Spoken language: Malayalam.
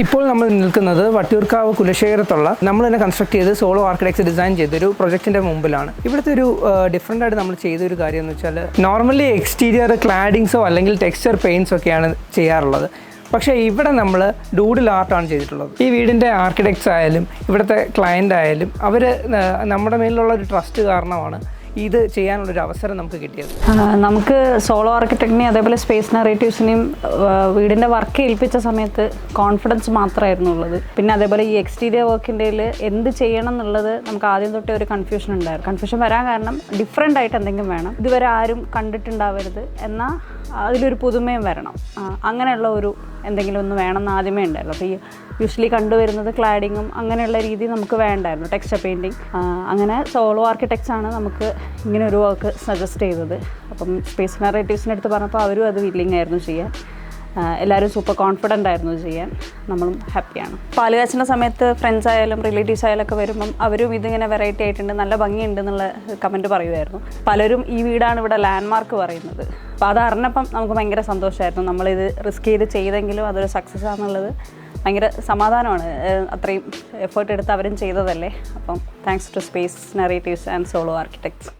ഇപ്പോൾ നമ്മൾ നിൽക്കുന്നത് വട്ടിയൂർക്കാവ് കുലശേഖരത്തുള്ള നമ്മൾ തന്നെ കൺസ്ട്രക്ട് ചെയ്ത് സോളോ ആർക്കിടെക്ട്സ് ഡിസൈൻ ചെയ്തൊരു പ്രൊജക്റ്റിൻ്റെ മുമ്പിലാണ്. ഇവിടുത്തെ ഒരു ഡിഫറൻ്റ് ആയിട്ട് നമ്മൾ ചെയ്തൊരു കാര്യം എന്ന് വെച്ചാൽ നോർമലി എക്സ്റ്റീരിയർ ക്ലാഡിങ്സോ അല്ലെങ്കിൽ ടെക്സ്ചർ പെയിൻറ്റ്സ് ഒക്കെയാണ് ചെയ്യാറുള്ളത്. പക്ഷേ ഇവിടെ നമ്മൾ ഡൂഡിൽ ആർട്ടാണ് ചെയ്തിട്ടുള്ളത്. ഈ വീടിൻ്റെ ആർക്കിടെക്ട്സ് ആയാലും ഇവിടുത്തെ ക്ലയൻ്റ് ആയാലും അവർ നമ്മുടെ മേലുള്ള ഒരു ട്രസ്റ്റ് കാരണമാണ് ഇത് ചെയ്യാനുള്ളൊരു അവസരം നമുക്ക് കിട്ടിയത്. നമുക്ക് സോളോ ആർക്കിടെക്റ്റിനെയും അതേപോലെ സ്പേസ് നറേറ്റീവ്സിനെയും വീടിൻ്റെ വർക്ക് ഏൽപ്പിച്ച സമയത്ത് കോൺഫിഡൻസ് മാത്രമായിരുന്നു ഉള്ളത്. പിന്നെ അതേപോലെ ഈ എക്സ്റ്റീരിയർ വർക്കിൻ്റെ എന്ത് ചെയ്യണം എന്നുള്ളത് നമുക്ക് ആദ്യം തൊട്ടേ ഒരു കൺഫ്യൂഷൻ ഉണ്ടായിരുന്നു. കൺഫ്യൂഷൻ വരാൻ കാരണം ഡിഫറെൻ്റ് ആയിട്ട് എന്തെങ്കിലും വേണം, ഇതുവരെ ആരും കണ്ടിട്ടുണ്ടാവരുത്, എന്നാൽ അതിലൊരു പുതുമയും വരണം, അങ്ങനെയുള്ള ഒരു എന്തെങ്കിലും ഒന്ന് വേണമെന്ന് ആദ്യമേ ഉണ്ടായിരുന്നു. അപ്പോൾ ഈ യൂഷ്വലി കണ്ടുവരുന്നത് ക്ലാഡിങ്ങും അങ്ങനെയുള്ള രീതി നമുക്ക് വേണ്ടായിരുന്നു, ടെക്സ്ചർ പെയിൻറ്റിങ്. അങ്ങനെ സോളോ ആർക്കിടെക്ട്സ് ആണ് നമുക്ക് ഇങ്ങനെ ഒരു വർക്ക് സജസ്റ്റ് ചെയ്തത്. അപ്പം സ്പേസ് നറേറ്റീവ്സിൻ്റെ അടുത്ത് പറഞ്ഞപ്പോൾ അവരും അത് വില്ലിങ് ആയിരുന്നു ചെയ്യാൻ. എല്ലാവരും സൂപ്പർ കോൺഫിഡൻ്റ് ആയിരുന്നു ചെയ്യാൻ. നമ്മളും ഹാപ്പിയാണ്. പാലുകാച്ചിൻ്റെ സമയത്ത് ഫ്രണ്ട്സ് ആയാലും റിലേറ്റീവ്സ് ആയാലും ഒക്കെ വരുമ്പം അവരും ഇതിങ്ങനെ വെറൈറ്റി ആയിട്ടുണ്ട്, നല്ല ഭംഗിയുണ്ട് എന്നുള്ള കമൻറ്റ് പറയുമായിരുന്നു. പലരും ഈ വീടാണ് ഇവിടെ ലാൻഡ്മാർക്ക് പറയുന്നത്. അപ്പോൾ അത് അറിഞ്ഞപ്പം നമുക്ക് ഭയങ്കര സന്തോഷമായിരുന്നു. നമ്മളിത് റിസ്ക് ചെയ്ത് ചെയ്തെങ്കിലും അതൊരു സക്സസ് ആണെന്നുള്ളത് ഭയങ്കര സമാധാനമാണ്. അത്രയും എഫേർട്ട് എടുത്ത് അവരും ചെയ്തതല്ലേ. അപ്പം thanks to space narratives and solo architects.